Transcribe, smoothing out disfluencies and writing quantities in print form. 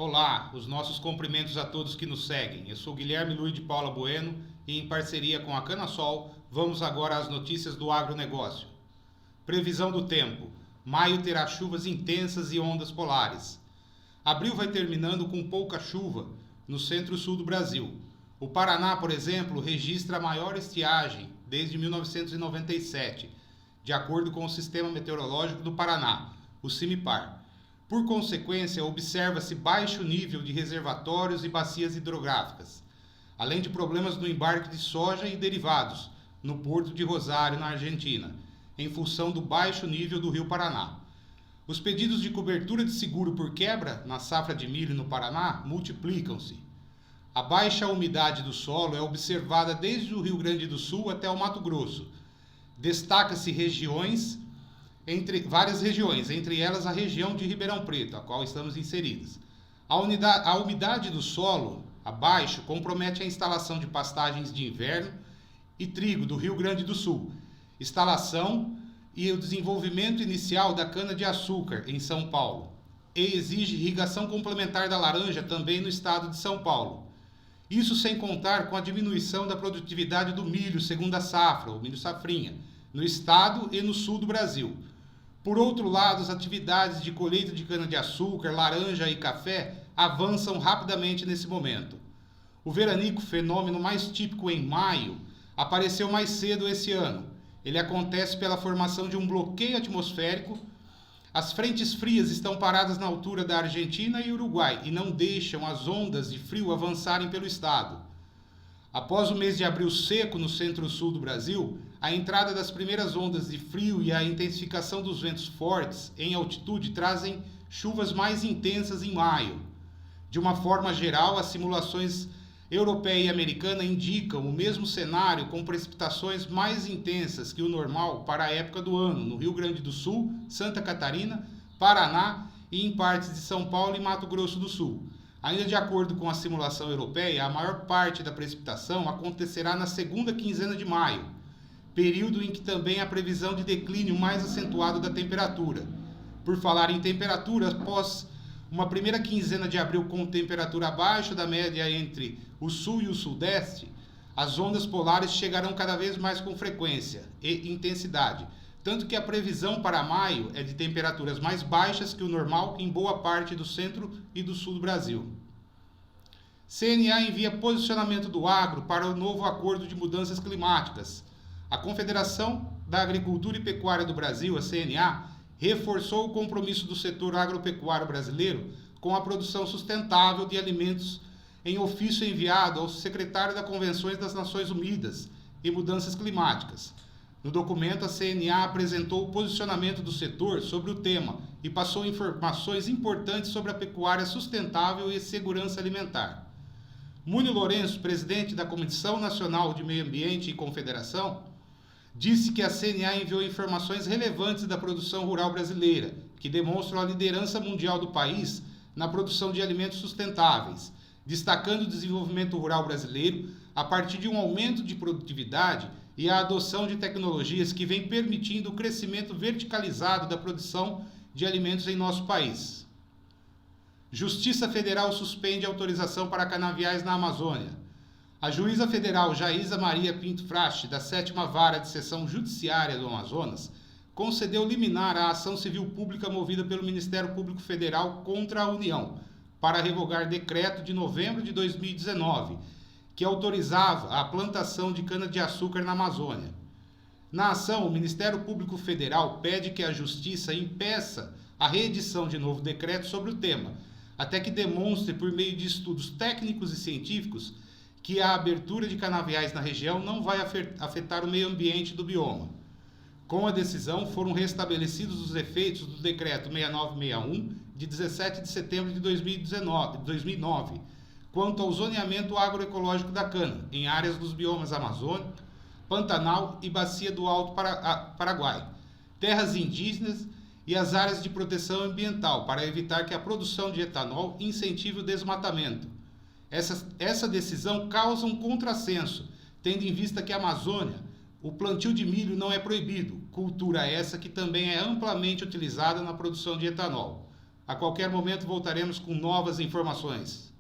Olá, os nossos cumprimentos a todos que nos seguem. Eu sou Guilherme Luiz de Paula Bueno e, em parceria com a Canasol, vamos agora às notícias do agronegócio. Previsão do tempo. Maio terá chuvas intensas e ondas polares. Abril vai terminando com pouca chuva no centro-sul do Brasil. O Paraná, por exemplo, registra a maior estiagem desde 1997, de acordo com o Sistema Meteorológico do Paraná, o CIMIPAR. Por consequência, observa-se baixo nível de reservatórios e bacias hidrográficas, além de problemas no embarque de soja e derivados no porto de Rosário, na Argentina, em função do baixo nível do Rio Paraná. Os pedidos de cobertura de seguro por quebra na safra de milho no Paraná multiplicam-se. A baixa umidade do solo é observada desde o Rio Grande do Sul até o Mato Grosso. Destaca-se várias regiões, entre elas a região de Ribeirão Preto, a qual estamos inseridos. A umidade do solo abaixo compromete a instalação de pastagens de inverno e trigo do Rio Grande do Sul, instalação e o desenvolvimento inicial da cana-de-açúcar em São Paulo, e exige irrigação complementar da laranja também no estado de São Paulo. Isso sem contar com a diminuição da produtividade do milho segunda safra, o milho safrinha, no estado e no sul do Brasil. Por outro lado, as atividades de colheita de cana-de-açúcar, laranja e café avançam rapidamente nesse momento. O veranico, fenômeno mais típico em maio, apareceu mais cedo esse ano. Ele acontece pela formação de um bloqueio atmosférico. As frentes frias estão paradas na altura da Argentina e Uruguai e não deixam as ondas de frio avançarem pelo estado. Após o mês de abril seco no centro-sul do Brasil, a entrada das primeiras ondas de frio e a intensificação dos ventos fortes em altitude trazem chuvas mais intensas em maio. De uma forma geral, as simulações europeia e americana indicam o mesmo cenário com precipitações mais intensas que o normal para a época do ano no Rio Grande do Sul, Santa Catarina, Paraná e em partes de São Paulo e Mato Grosso do Sul. Ainda de acordo com a simulação europeia, a maior parte da precipitação acontecerá na segunda quinzena de maio, período em que também há previsão de declínio mais acentuado da temperatura. Por falar em temperatura, após uma primeira quinzena de abril com temperatura abaixo da média entre o sul e o sudeste, as ondas polares chegarão cada vez mais com frequência e intensidade, tanto que a previsão para maio é de temperaturas mais baixas que o normal em boa parte do centro e do sul do Brasil. CNA envia posicionamento do agro para o novo acordo de mudanças climáticas. A Confederação da Agricultura e Pecuária do Brasil, a CNA, reforçou o compromisso do setor agropecuário brasileiro com a produção sustentável de alimentos em ofício enviado ao secretário da Convenções das Nações Unidas e Mudanças Climáticas. No documento, a CNA apresentou o posicionamento do setor sobre o tema e passou informações importantes sobre a pecuária sustentável e segurança alimentar. Múnio Lourenço, presidente da Comissão Nacional de Meio Ambiente e Confederação, disse que a CNA enviou informações relevantes da produção rural brasileira, que demonstram a liderança mundial do país na produção de alimentos sustentáveis, destacando o desenvolvimento rural brasileiro a partir de um aumento de produtividade e a adoção de tecnologias que vem permitindo o crescimento verticalizado da produção de alimentos em nosso país. Justiça Federal suspende autorização para canaviais na Amazônia. A juíza federal Jaísa Maria Pinto Frache, da 7ª Vara de Seção Judiciária do Amazonas, concedeu liminar à ação civil pública movida pelo Ministério Público Federal contra a União, para revogar decreto de novembro de 2019, que autorizava a plantação de cana-de-açúcar na Amazônia. Na ação, o Ministério Público Federal pede que a Justiça impeça a reedição de novo decreto sobre o tema, até que demonstre, por meio de estudos técnicos e científicos, que a abertura de canaviais na região não vai afetar o meio ambiente do bioma. Com a decisão, foram restabelecidos os efeitos do Decreto 6961, de 17 de setembro de 2009, quanto ao zoneamento agroecológico da cana, em áreas dos biomas Amazônia, Pantanal e Bacia do Alto Paraguai, terras indígenas e as áreas de proteção ambiental, para evitar que a produção de etanol incentive o desmatamento. Essa decisão causa um contrassenso, tendo em vista que a Amazônia, o plantio de milho não é proibido, cultura essa que também é amplamente utilizada na produção de etanol. A qualquer momento voltaremos com novas informações.